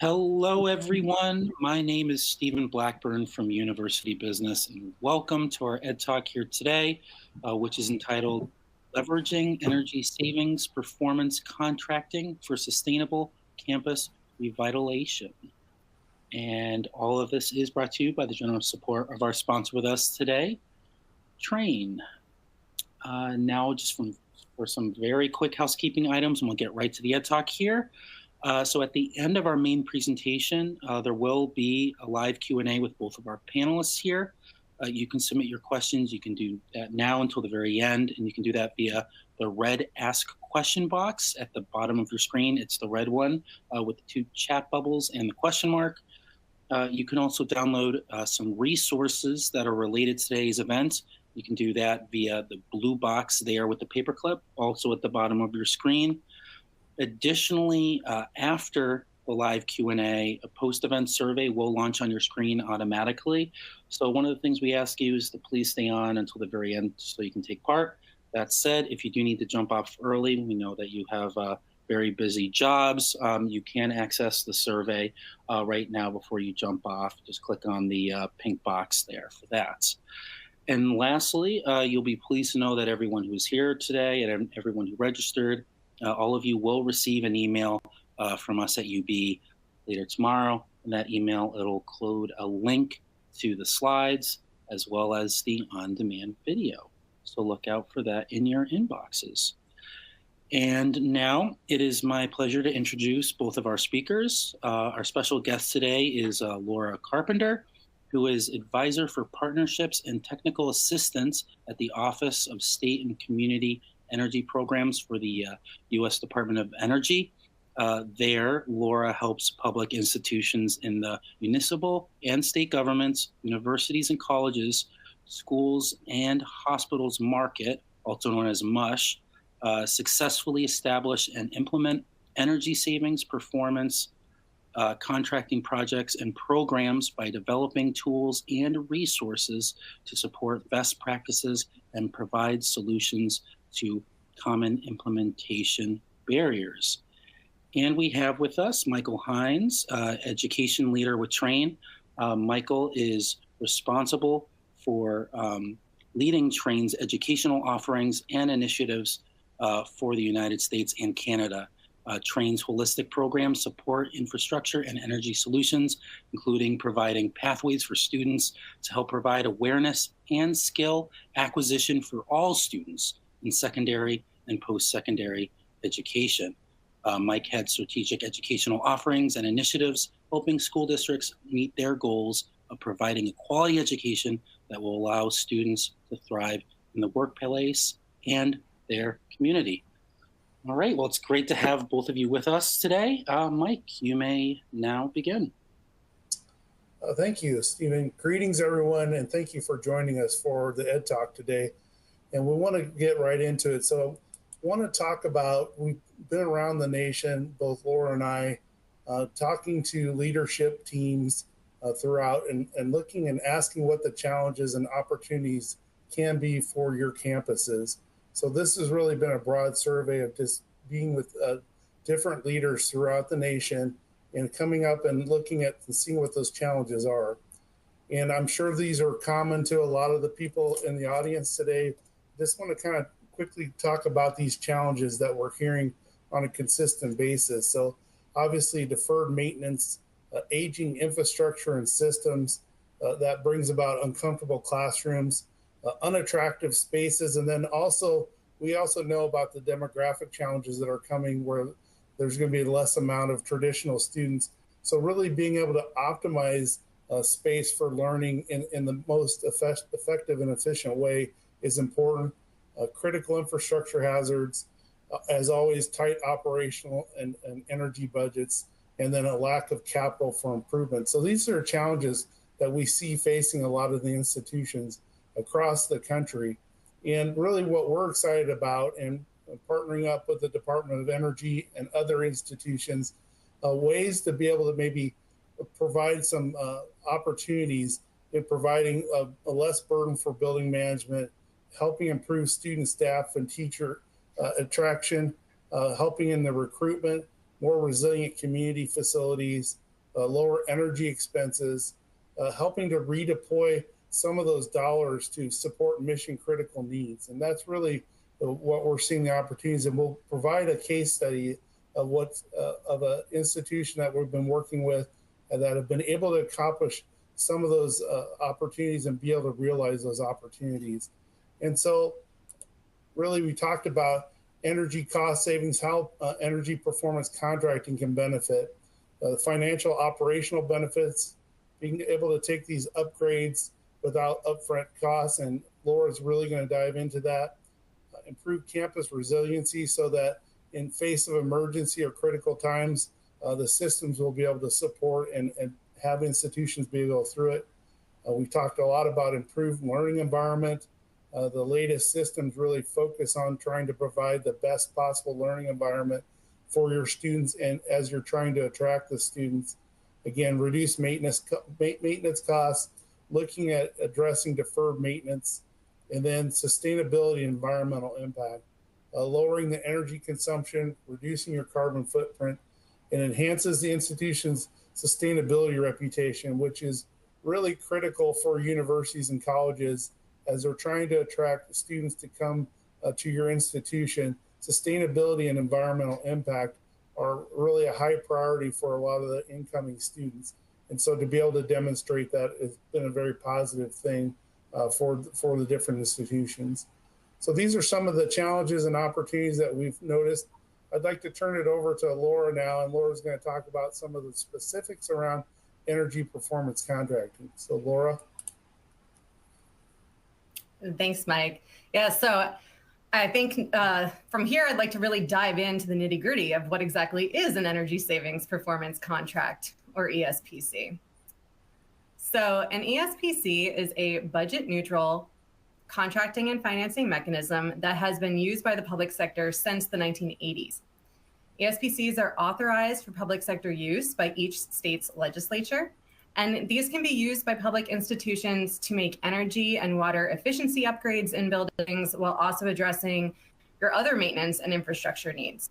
Hello, everyone. My name is Stephen Blackburn from University Business, and welcome to our Ed Talk here today, which is entitled Leveraging Energy Savings Performance Contracting for Sustainable Campus Revitalization. And all of this is brought to you by the generous support of our sponsor with us today, Trane. Now, for some very quick housekeeping items, and we'll get right to the Ed Talk here. So at the end of our main presentation, there will be a live Q&A with both of our panelists here. You can submit your questions. You can do that now until the very end, and you can do that via the red Ask Question box at the bottom of your screen. It's the red one with the two chat bubbles and the question mark. You can also download some resources that are related to today's event. You can do that via the blue box there with the paperclip, also at the bottom of your screen. Additionally, after the live Q&A, a post-event survey will launch on your screen automatically. So one of the things we ask you is to please stay on until the very end so you can take part. That said, if you do need to jump off early, we know that you have very busy jobs. You can access the survey right now before you jump off. Just click on the pink box there for that. And lastly, you'll be pleased to know that everyone who's here today and everyone who registered, all of you will receive an email from us at UB later tomorrow. In that email, it'll include a link to the slides as well as the on-demand video. So look out for that in your inboxes. And now it is my pleasure to introduce both of our speakers. Our special guest today is Laura Carpenter, who is Advisor for Partnerships and Technical Assistance at the Office of State and Community Energy Programs for the U.S. Department of Energy. There, Laura helps public institutions in the municipal and state governments, universities and colleges, schools and hospitals market, also known as MUSH, successfully establish and implement energy savings, performance, contracting projects and programs by developing tools and resources to support best practices and provide solutions to common implementation barriers. And we have with us Michael Hines, education leader with Trane. Michael is responsible for leading Trane's educational offerings and initiatives for the United States and Canada. Trane's holistic programs support infrastructure and energy solutions, including providing pathways for students to help provide awareness and skill acquisition for all students in secondary and post-secondary education. Mike had strategic educational offerings and initiatives helping school districts meet their goals of providing a quality education that will allow students to thrive in the workplace and their community. All right, well, it's great to have both of you with us today. Mike, you may now begin. Thank you, Stephen. Greetings, everyone, and thank you for joining us for the Ed Talk today. And we want to get right into it. So I want to talk about, we've been around the nation, both Laura and I, talking to leadership teams throughout and looking and asking what the challenges and opportunities can be for your campuses. So this has really been a broad survey of just being with different leaders throughout the nation and coming up and looking at and seeing what those challenges are. And I'm sure these are common to a lot of the people in the audience today. Just want to kind of quickly talk about these challenges that we're hearing on a consistent basis. So obviously deferred maintenance, aging infrastructure and systems, that brings about uncomfortable classrooms, unattractive spaces. And then also, we also know about the demographic challenges that are coming where there's going to be less amount of traditional students. So really being able to optimize space for learning in the most effective and efficient way is important. Critical infrastructure hazards, as always, tight operational and energy budgets, and then a lack of capital for improvement. So these are challenges that we see facing a lot of the institutions across the country. And really what we're excited about and partnering up with the Department of Energy and other institutions, ways to be able to maybe provide some opportunities in providing a less burden for building management, helping improve student, staff, and teacher attraction, helping in the recruitment, more resilient community facilities, lower energy expenses, helping to redeploy some of those dollars to support mission critical needs. And that's really what we're seeing the opportunities. And we'll provide a case study of of an institution that we've been working with and that have been able to accomplish some of those opportunities and be able to realize those opportunities. And so really we talked about energy cost savings, how energy performance contracting can benefit, the financial operational benefits, being able to take these upgrades without upfront costs, and Laura's really going to dive into that. Improve campus resiliency so that in face of emergency or critical times, the systems will be able to support and have institutions be able to go through it. We talked a lot about improved learning environment. The latest systems really focus on trying to provide the best possible learning environment for your students, and as you're trying to attract the students. Again, reduce maintenance costs, looking at addressing deferred maintenance, and then sustainability and environmental impact, lowering the energy consumption, reducing your carbon footprint, and enhances the institution's sustainability reputation, which is really critical for universities and colleges as they're trying to attract students to come to your institution. Sustainability and environmental impact are really a high priority for a lot of the incoming students. And so to be able to demonstrate that has been a very positive thing for the different institutions. So these are some of the challenges and opportunities that we've noticed. I'd like to turn it over to Laura now, and Laura's going to talk about some of the specifics around energy performance contracting. So Laura. Thanks, Mike. Yeah, so I think from here, I'd like to really dive into the nitty gritty of what exactly is an energy savings performance contract, or ESPC. So an ESPC is a budget neutral contracting and financing mechanism that has been used by the public sector since the 1980s. ESPCs are authorized for public sector use by each state's legislature, and these can be used by public institutions to make energy and water efficiency upgrades in buildings while also addressing your other maintenance and infrastructure needs.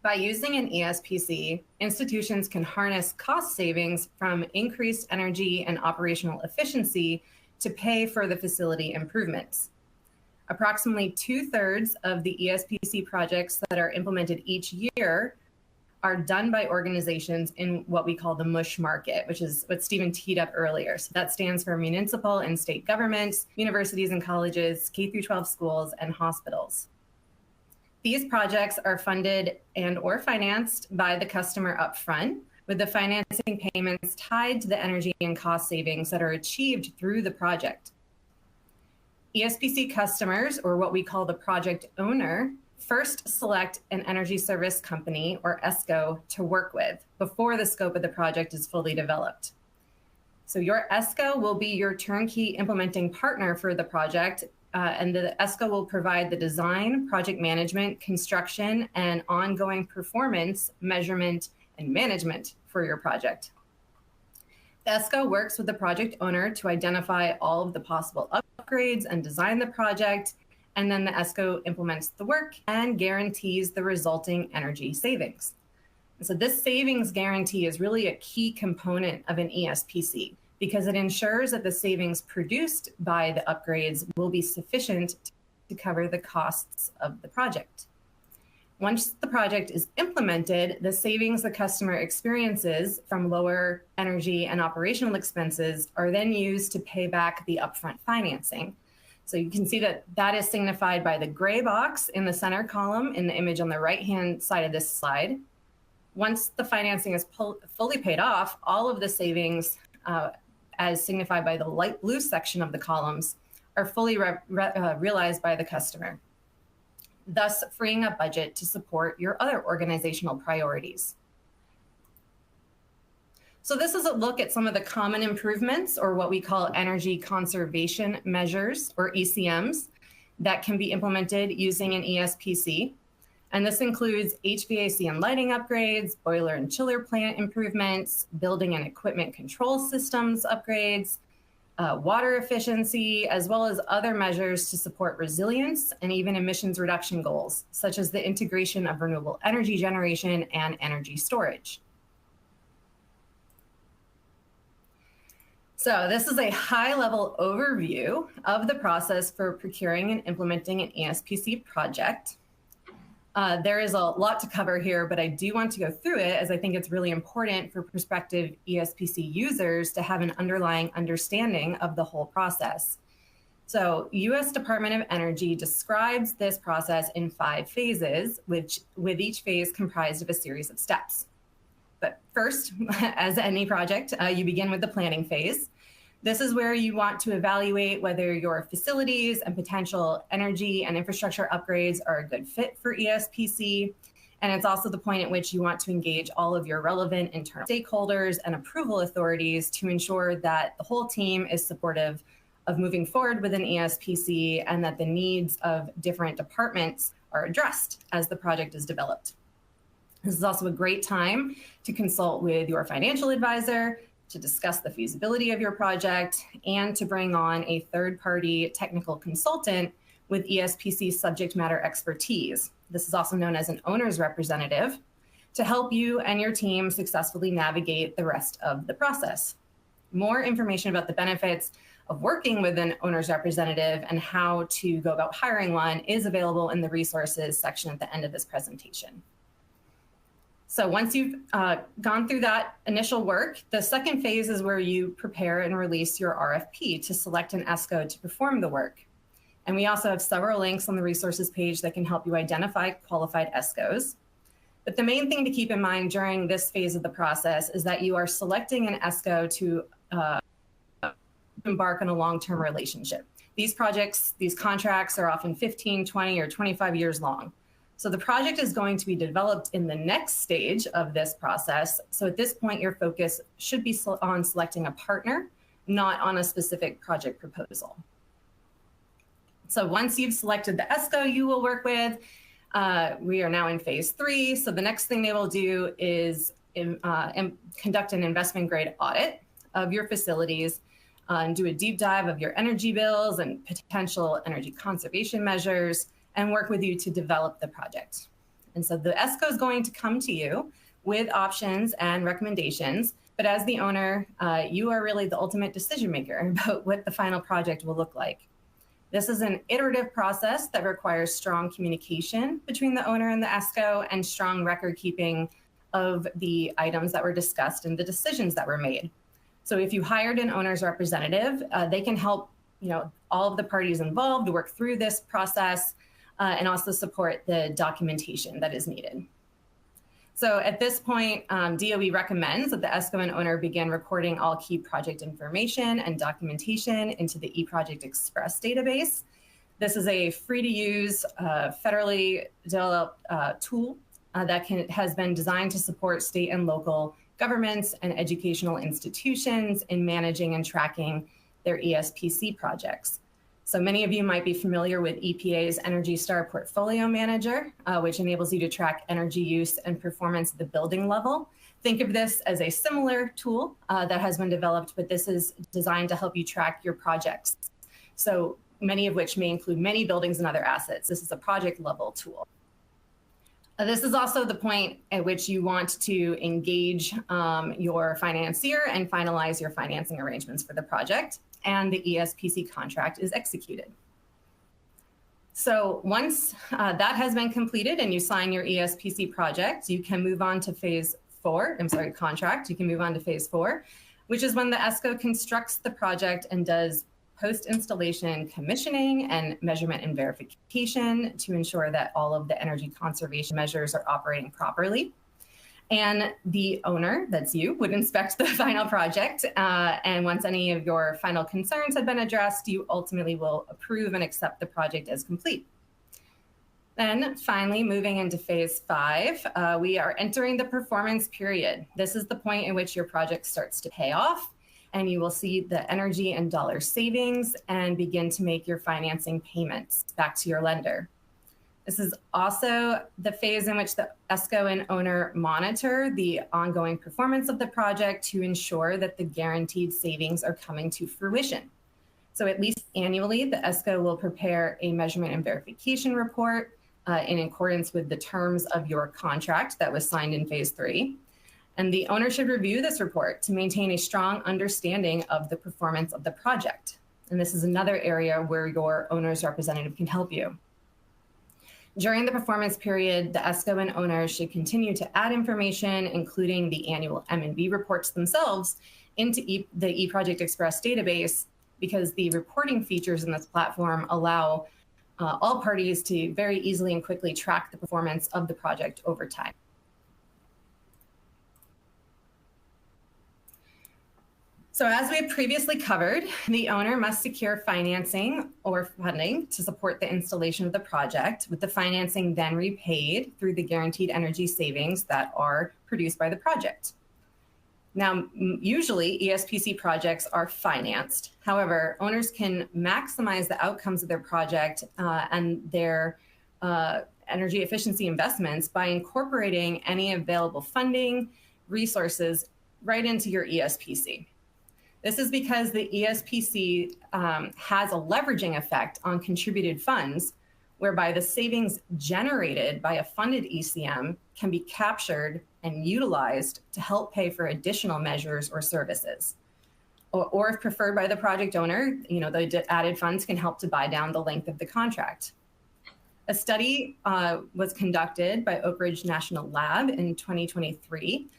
By using an ESPC, institutions can harness cost savings from increased energy and operational efficiency to pay for the facility improvements. Approximately 2/3 of the ESPC projects that are implemented each year are done by organizations in what we call the MUSH market, which is what Stephen teed up earlier. So that stands for municipal and state governments, universities and colleges, K-12 schools, and hospitals. These projects are funded and or financed by the customer upfront, with the financing payments tied to the energy and cost savings that are achieved through the project. ESPC customers, or what we call the project owner, first select an energy service company, or ESCO, to work with before the scope of the project is fully developed. So your ESCO will be your turnkey implementing partner for the project, and the ESCO will provide the design, project management, construction, and ongoing performance, measurement, and management for your project. The ESCO works with the project owner to identify all of the possible upgrades and design the project, and then the ESCO implements the work and guarantees the resulting energy savings. And so this savings guarantee is really a key component of an ESPC because it ensures that the savings produced by the upgrades will be sufficient to cover the costs of the project. Once the project is implemented, the savings the customer experiences from lower energy and operational expenses are then used to pay back the upfront financing. So you can see that that is signified by the gray box in the center column in the image on the right-hand side of this slide. Once the financing is fully paid off, all of the savings, as signified by the light blue section of the columns, are fully realized by the customer, thus freeing up budget to support your other organizational priorities. So this is a look at some of the common improvements, or what we call energy conservation measures, or ECMs, that can be implemented using an ESPC. And this includes HVAC and lighting upgrades, boiler and chiller plant improvements, building and equipment control systems upgrades, water efficiency, as well as other measures to support resilience and even emissions reduction goals, such as the integration of renewable energy generation and energy storage. So this is a high-level overview of the process for procuring and implementing an ESPC project. There is a lot to cover here, but I do want to go through it as I think it's really important for prospective ESPC users to have an underlying understanding of the whole process. So U.S. Department of Energy describes this process in 5 phases, with each phase comprised of a series of steps. But first, as any project, you begin with the planning phase. This is where you want to evaluate whether your facilities and potential energy and infrastructure upgrades are a good fit for ESPC. And it's also the point at which you want to engage all of your relevant internal stakeholders and approval authorities to ensure that the whole team is supportive of moving forward with an ESPC and that the needs of different departments are addressed as the project is developed. This is also a great time to consult with your financial advisor, to discuss the feasibility of your project, and to bring on a third-party technical consultant with ESPC subject matter expertise. This is also known as an owner's representative, to help you and your team successfully navigate the rest of the process. More information about the benefits of working with an owner's representative and how to go about hiring one is available in the resources section at the end of this presentation. So once you've gone through that initial work, the second phase is where you prepare and release your RFP to select an ESCO to perform the work. And we also have several links on the resources page that can help you identify qualified ESCOs. But the main thing to keep in mind during this phase of the process is that you are selecting an ESCO to embark on a long-term relationship. These projects, these contracts are often 15, 20, or 25 years long. So the project is going to be developed in the next stage of this process. So at this point, your focus should be on selecting a partner, not on a specific project proposal. So once you've selected the ESCO you will work with, we are now in phase 3. So the next thing they will do is conduct an investment grade audit of your facilities and do a deep dive of your energy bills and potential energy conservation measures, and work with you to develop the project. And so the ESCO is going to come to you with options and recommendations, but as the owner, you are really the ultimate decision maker about what the final project will look like. This is an iterative process that requires strong communication between the owner and the ESCO and strong record keeping of the items that were discussed and the decisions that were made. So if you hired an owner's representative, they can help all of the parties involved work through this process and also support the documentation that is needed. So at this point, DOE recommends that the ESCO and owner begin recording all key project information and documentation into the eProject Express database. This is a free-to-use, federally developed tool that has been designed to support state and local governments and educational institutions in managing and tracking their ESPC projects. So many of you might be familiar with EPA's Energy Star Portfolio Manager, which enables you to track energy use and performance at the building level. Think of this as a similar tool that has been developed, but this is designed to help you track your projects. So many of which may include many buildings and other assets. This is a project level tool. This is also the point at which you want to engage your financier and finalize your financing arrangements for the project, and the ESPC contract is executed. So once that has been completed and you sign your ESPC project, you can move on to contract. You can move on to phase 4, which is when the ESCO constructs the project and does post-installation commissioning and measurement and verification to ensure that all of the energy conservation measures are operating properly. And the owner, that's you, would inspect the final project. And once any of your final concerns have been addressed, you ultimately will approve and accept the project as complete. Then finally, moving into phase 5, we are entering the performance period. This is the point in which your project starts to pay off, and you will see the energy and dollar savings and begin to make your financing payments back to your lender. This is also the phase in which the ESCO and owner monitor the ongoing performance of the project to ensure that the guaranteed savings are coming to fruition. So at least annually, the ESCO will prepare a measurement and verification report in accordance with the terms of your contract that was signed in phase 3. And the owner should review this report to maintain a strong understanding of the performance of the project. And this is another area where your owner's representative can help you. During the performance period, the ESCO and owners should continue to add information, including the annual M&B reports themselves, into the eProject Express database, because the reporting features in this platform allow all parties to very easily and quickly track the performance of the project over time. So as we previously covered, the owner must secure financing or funding to support the installation of the project, with the financing then repaid through the guaranteed energy savings that are produced by the project. Now, usually ESPC projects are financed. However, owners can maximize the outcomes of their project and their energy efficiency investments by incorporating any available funding resources right into your ESPC. This is because the ESPC has a leveraging effect on contributed funds, whereby the savings generated by a funded ECM can be captured and utilized to help pay for additional measures or services. Or if preferred by the project owner, the added funds can help to buy down the length of the contract. A study was conducted by Oak Ridge National Lab in 2023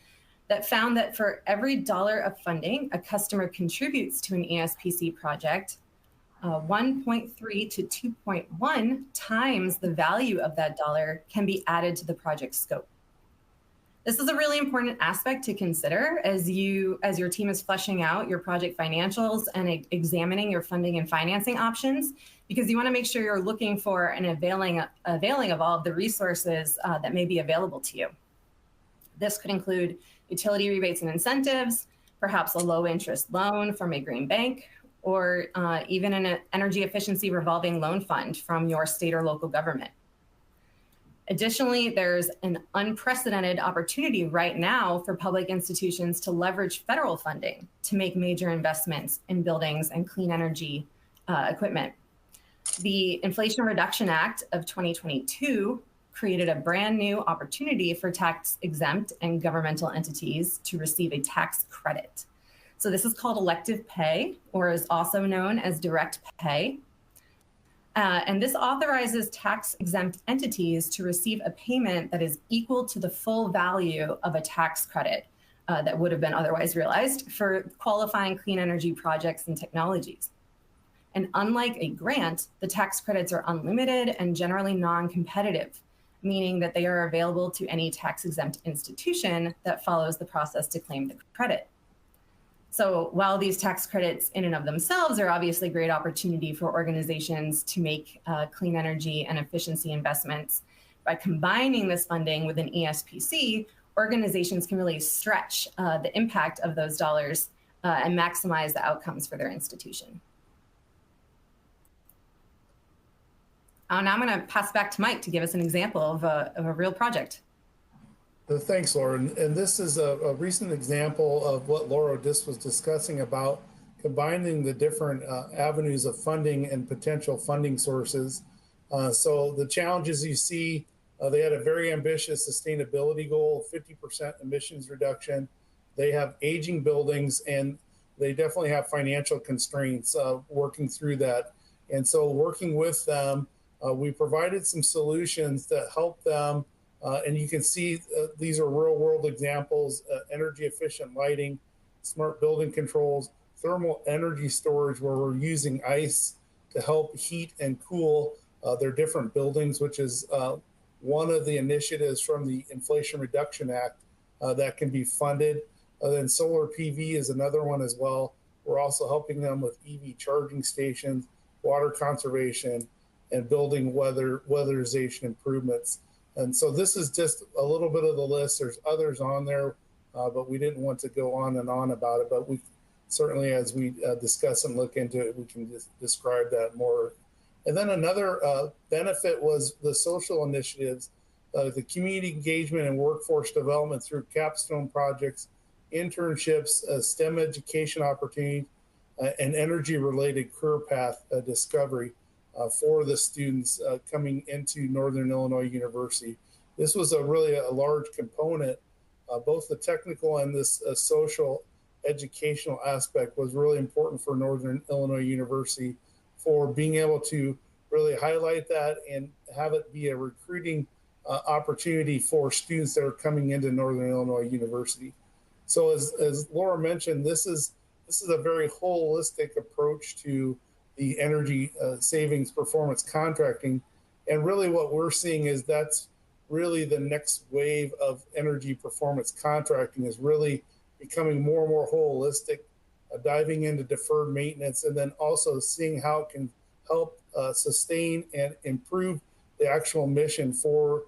that found that for every dollar of funding a customer contributes to an ESPC project, 1.3 to 2.1 times the value of that dollar can be added to the project scope. This is a really important aspect to consider as your team is fleshing out your project financials and examining your funding and financing options, because you want to make sure you're looking for an availing of all of the resources that may be available to you. This could include utility rebates and incentives, perhaps a low interest loan from a green bank, or even an energy efficiency revolving loan fund from your state or local government. Additionally, there's an unprecedented opportunity right now for public institutions to leverage federal funding to make major investments in buildings and clean energy equipment. The Inflation Reduction Act of 2022 created a brand new opportunity for tax-exempt and governmental entities to receive a tax credit. So this is called elective pay, or is also known as direct pay. And this authorizes tax-exempt entities to receive a payment that is equal to the full value of a tax credit that would have been otherwise realized for qualifying clean energy projects and technologies. And unlike a grant, the tax credits are unlimited and generally non-competitive, meaning that they are available to any tax-exempt institution that follows the process to claim the credit. So while these tax credits in and of themselves are obviously a great opportunity for organizations to make clean energy and efficiency investments, by combining this funding with an ESPC, organizations can really stretch the impact of those dollars and maximize the outcomes for their institution. Now I'm going to pass back to Mike to give us an example of a real project. Thanks, Laura. And this is a recent example of what Laura just was discussing about combining the different avenues of funding and potential funding sources. So the challenges you see, they had a very ambitious sustainability goal, 50% emissions reduction. They have aging buildings, and they definitely have financial constraints working through that. And so working with them, we provided some solutions that help them. And you can see these are real world examples: energy efficient lighting, smart building controls, thermal energy storage, where we're using ice to help heat and cool their different buildings, which is one of the initiatives from the Inflation Reduction Act that can be funded. Then solar PV is another one as well. We're also helping them with EV charging stations, water conservation, and building weatherization improvements. And so this is just a little bit of the list. There's others on there, but we didn't want to go on and on about it. But we certainly, as we discuss and look into it, we can just describe that more. And then another benefit was the social initiatives, the community engagement and workforce development through capstone projects, internships, STEM education opportunities, and energy-related career path discovery for the students coming into Northern Illinois University. This was really a large component both the technical and this social educational aspect was really important for Northern Illinois University for being able to really highlight that and have it be a recruiting opportunity for students that are coming into Northern Illinois University. So as Laura mentioned, this is a very holistic approach to the energy savings performance contracting. And really what we're seeing is that's really the next wave of energy performance contracting is really becoming more and more holistic, diving into deferred maintenance, and then also seeing how it can help sustain and improve the actual mission for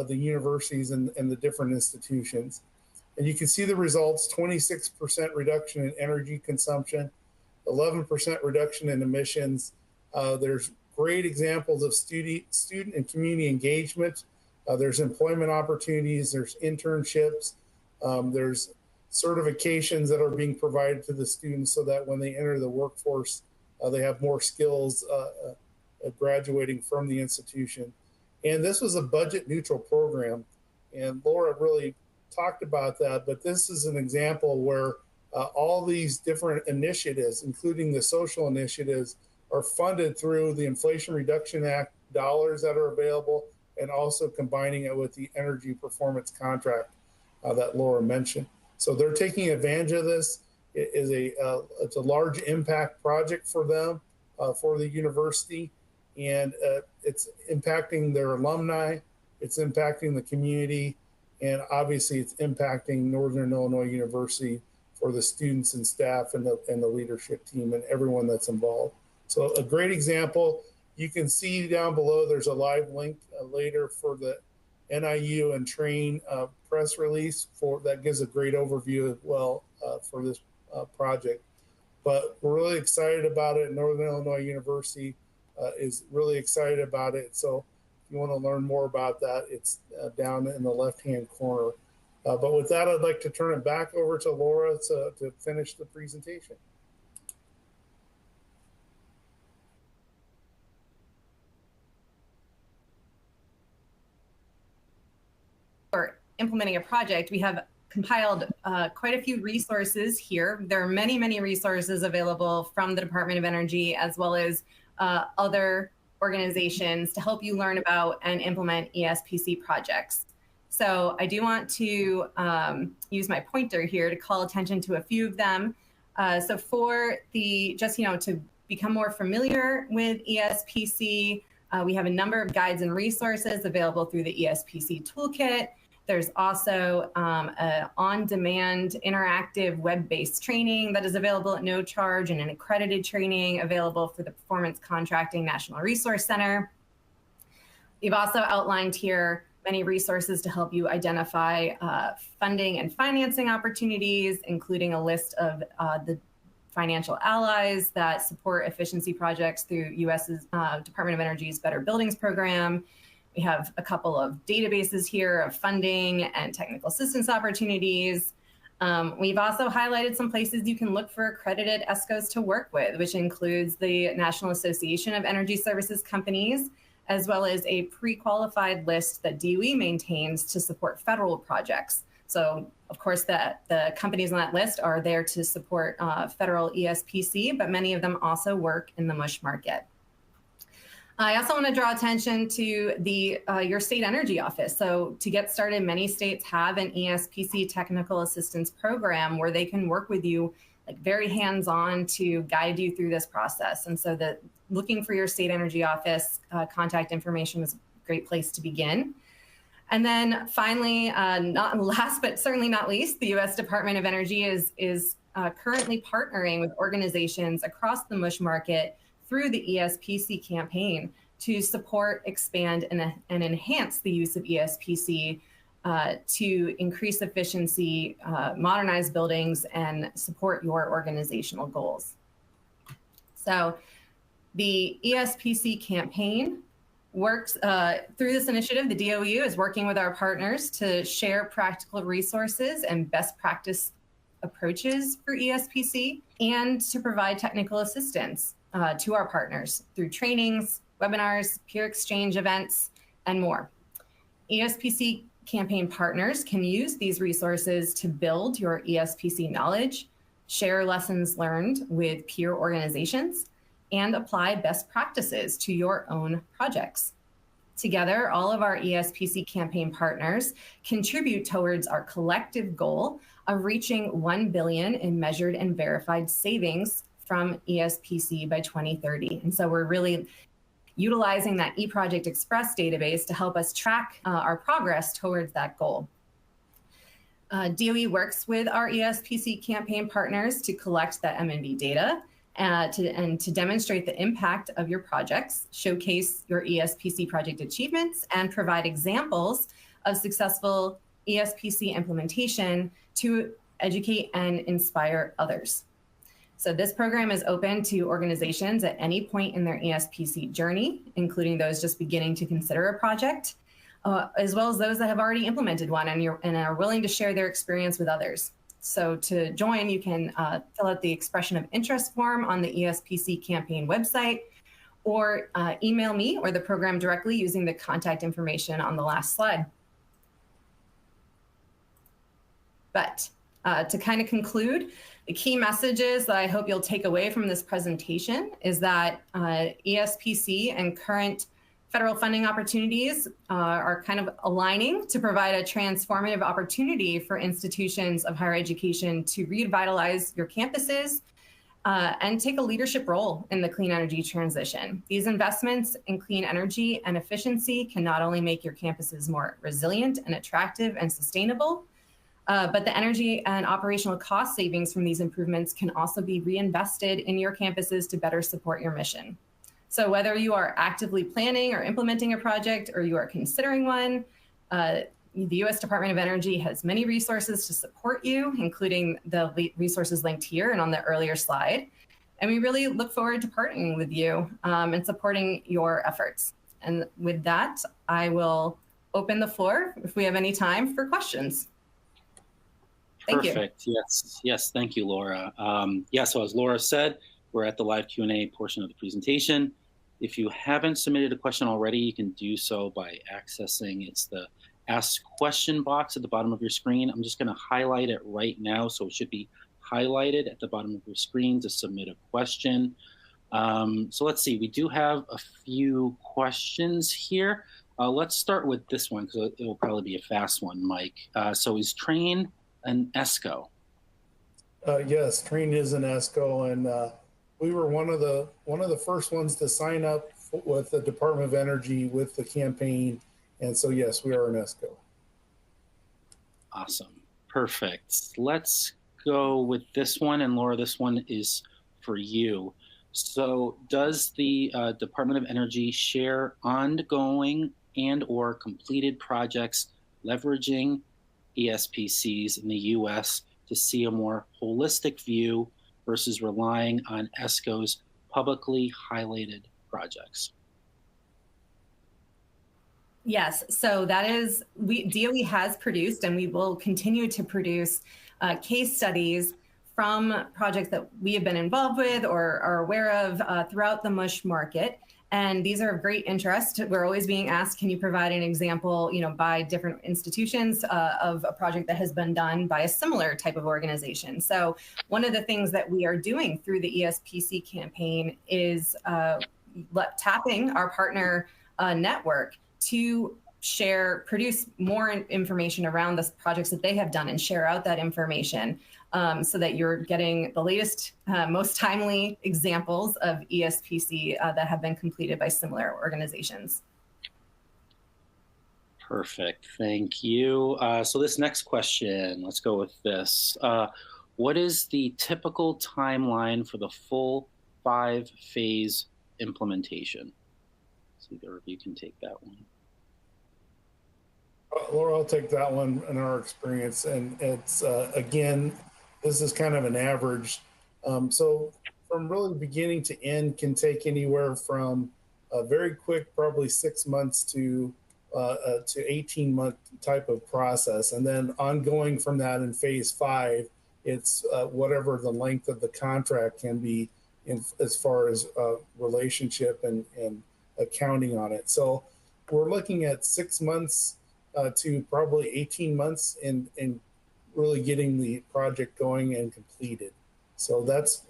the universities and the different institutions. And you can see the results, 26% reduction in energy consumption, 11% reduction in emissions. There's great examples of student and community engagement. There's employment opportunities, there's internships, there's certifications that are being provided to the students so that when they enter the workforce, they have more skills graduating from the institution. And this was a budget neutral program. And Laura really talked about that, but this is an example where all these different initiatives, including the social initiatives, are funded through the Inflation Reduction Act dollars that are available, and also combining it with the energy performance contract that Laura mentioned. So they're taking advantage of this. It's a large impact project for them, for the university, and it's impacting their alumni, it's impacting the community, and obviously it's impacting Northern Illinois University for the students and staff and the leadership team and everyone that's involved. So a great example. You can see down below, there's a live link later for the NIU and Trane press release that gives a great overview as well for this project. But we're really excited about it. Northern Illinois University is really excited about it. So if you want to learn more about that, it's down in the left-hand corner. But with that, I'd like to turn it back over to Laura to finish the presentation. For implementing a project, we have compiled quite a few resources here. There are many, many resources available from the Department of Energy as well as other organizations to help you learn about and implement ESPC projects. So I do want to use my pointer here to call attention to a few of them. So for to become more familiar with ESPC, we have a number of guides and resources available through the ESPC toolkit. There's also an on-demand interactive web-based training that is available at no charge, and an accredited training available for the Performance Contracting National Resource Center. We've also outlined here many resources to help you identify funding and financing opportunities, including a list of the financial allies that support efficiency projects through U.S.'s Department of Energy's Better Buildings program. We have a couple of databases here of funding and technical assistance opportunities. We've also highlighted some places you can look for accredited ESCOs to work with, which includes the National Association of Energy Services Companies, as well as a pre-qualified list that DOE maintains to support federal projects. So, of course, the companies on that list are there to support federal ESPC, but many of them also work in the MUSH market. I also want to draw attention to your state energy office. So to get started, many states have an ESPC technical assistance program where they can work with you like very hands-on to guide you through this process. And so looking for your state energy office contact information is a great place to begin. And then finally, not last but certainly not least, the U.S. Department of Energy is currently partnering with organizations across the MUSH market through the ESPC campaign to support, expand, and enhance the use of ESPC to increase efficiency, modernize buildings, and support your organizational goals. So the ESPC campaign works through this initiative. The DOE is working with our partners to share practical resources and best practice approaches for ESPC and to provide technical assistance to our partners through trainings, webinars, peer exchange events, and more. ESPC campaign partners can use these resources to build your ESPC knowledge, share lessons learned with peer organizations, and apply best practices to your own projects. Together, all of our ESPC campaign partners contribute towards our collective goal of reaching 1 billion in measured and verified savings from ESPC by 2030. And so we're really utilizing that eProject Express database to help us track our progress towards that goal. DOE works with our ESPC campaign partners to collect that M&V data and to demonstrate the impact of your projects, showcase your ESPC project achievements, and provide examples of successful ESPC implementation to educate and inspire others. So this program is open to organizations at any point in their ESPC journey, including those just beginning to consider a project, as well as those that have already implemented one and are willing to share their experience with others. So to join, you can fill out the expression of interest form on the ESPC campaign website, or email me or the program directly using the contact information on the last slide. But to kind of conclude, the key messages that I hope you'll take away from this presentation is that ESPC and current federal funding opportunities are kind of aligning to provide a transformative opportunity for institutions of higher education to revitalize your campuses and take a leadership role in the clean energy transition. These investments in clean energy and efficiency can not only make your campuses more resilient and attractive and sustainable, but the energy and operational cost savings from these improvements can also be reinvested in your campuses to better support your mission. So whether you are actively planning or implementing a project, or you are considering one, the U.S. Department of Energy has many resources to support you, including the resources linked here and on the earlier slide. And we really look forward to partnering with you and supporting your efforts. And with that, I will open the floor if we have any time for questions. Thank Perfect. you. Yes. Thank you, Laura. So as Laura said, we're at the live Q&A portion of the presentation. If you haven't submitted a question already, you can do so by accessing, it's the Ask Question box at the bottom of your screen. I'm just going to highlight it right now, so it should be highlighted at the bottom of your screen to submit a question. So let's see, we do have a few questions here. Let's start with this one, because it will probably be a fast one, Mike. So is Trane an ESCO? Yes, Trane is an ESCO, and we were one of the first ones to sign up with the Department of Energy with the campaign, and so yes, we are an ESCO. Awesome, perfect. Let's go with this one, and Laura, this one is for you. So, does the Department of Energy share ongoing and/or completed projects leveraging ESPCs in the U.S. to see a more holistic view versus relying on ESCO's publicly highlighted projects? Yes, so that is, DOE has produced, and we will continue to produce case studies from projects that we have been involved with or are aware of throughout the MUSH market. And these are of great interest. We're always being asked, can you provide an example, by different institutions of a project that has been done by a similar type of organization? So one of the things that we are doing through the ESPC campaign is tapping our partner network to produce more information around the projects that they have done and share out that information so that you're getting the latest, most timely examples of ESPC that have been completed by similar organizations. Perfect, thank you. So this next question, let's go with this. What is the typical timeline for the full 5-phase implementation? So either of you can take that one. Laura, I'll take that one in our experience. And it's, again, this is kind of an average. So from really beginning to end can take anywhere from a very quick, probably 6 months to 18-month type of process. And then ongoing from that in phase 5, it's whatever the length of the contract can be as far as relationship and accounting on it. So we're looking at 6 months to probably 18 months in really getting the project going and completed. So that's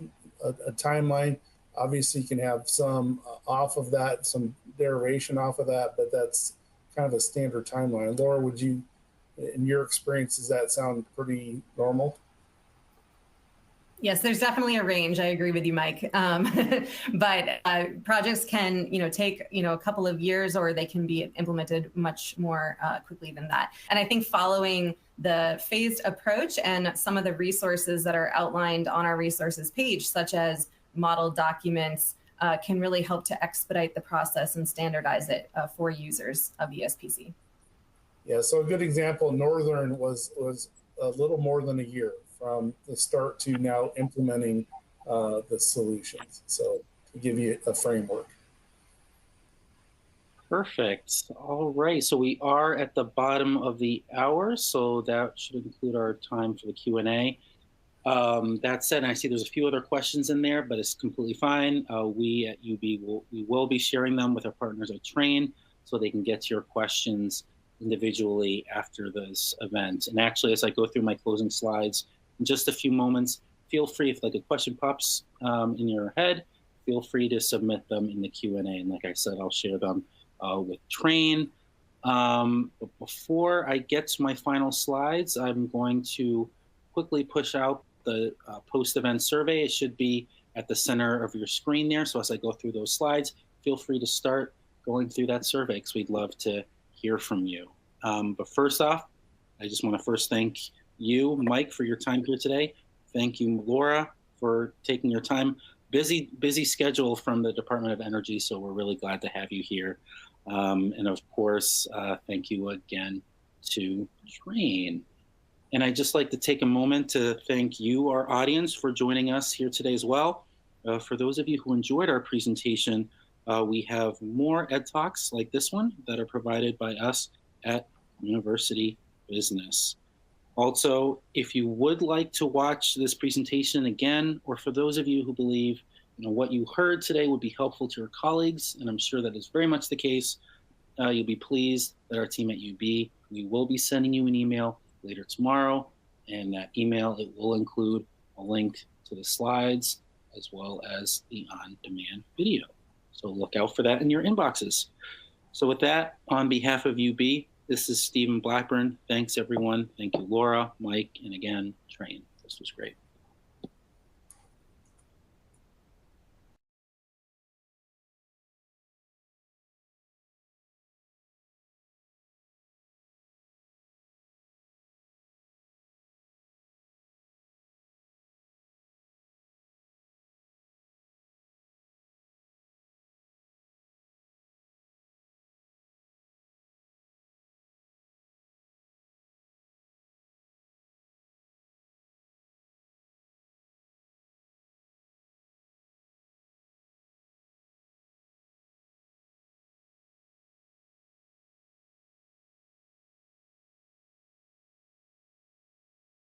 a timeline. Obviously, you can have some off of that, some derivation off of that, but that's kind of a standard timeline. Laura, would you, in your experience, does that sound pretty normal? Yes, there's definitely a range. I agree with you, Mike. But projects can, take, a couple of years, or they can be implemented much more quickly than that. And I think following the phased approach and some of the resources that are outlined on our resources page, such as model documents, can really help to expedite the process and standardize it for users of ESPC. Yeah, so a good example, Northern was a little more than a year from the start to now implementing the solutions. So to give you a framework. Perfect. All right. So we are at the bottom of the hour, so that should include our time for the Q&A. That said, I see there's a few other questions in there, but it's completely fine. We at UB will be sharing them with our partners at Trane, so they can get to your questions individually after this event. And actually, as I go through my closing slides, in just a few moments, feel free, if like a question pops in your head, feel free to submit them in the Q&A. And like I said, I'll share them with Trane. But before I get to my final slides, I'm going to quickly push out the post-event survey. It should be at the center of your screen there. So as I go through those slides, feel free to start going through that survey, because we'd love to hear from you. But first off, I just want to first thank you, Mike, for your time here today. Thank you, Laura, for taking your time. Busy schedule from the Department of Energy, so we're really glad to have you here. And of course, thank you again to Trane. And I'd just like to take a moment to thank you, our audience, for joining us here today as well. For those of you who enjoyed our presentation, we have more Ed Talks like this one that are provided by us at University Business. Also, if you would like to watch this presentation again, or for those of you who believe what you heard today would be helpful to your colleagues, and I'm sure that is very much the case, you'll be pleased that our team at UB, we will be sending you an email later tomorrow, and that email, it will include a link to the slides as well as the on-demand video. So look out for that in your inboxes. So with that, on behalf of UB, this is Stephen Blackburn. Thanks, everyone. Thank you, Laura, Mike, and again, Trane. This was great.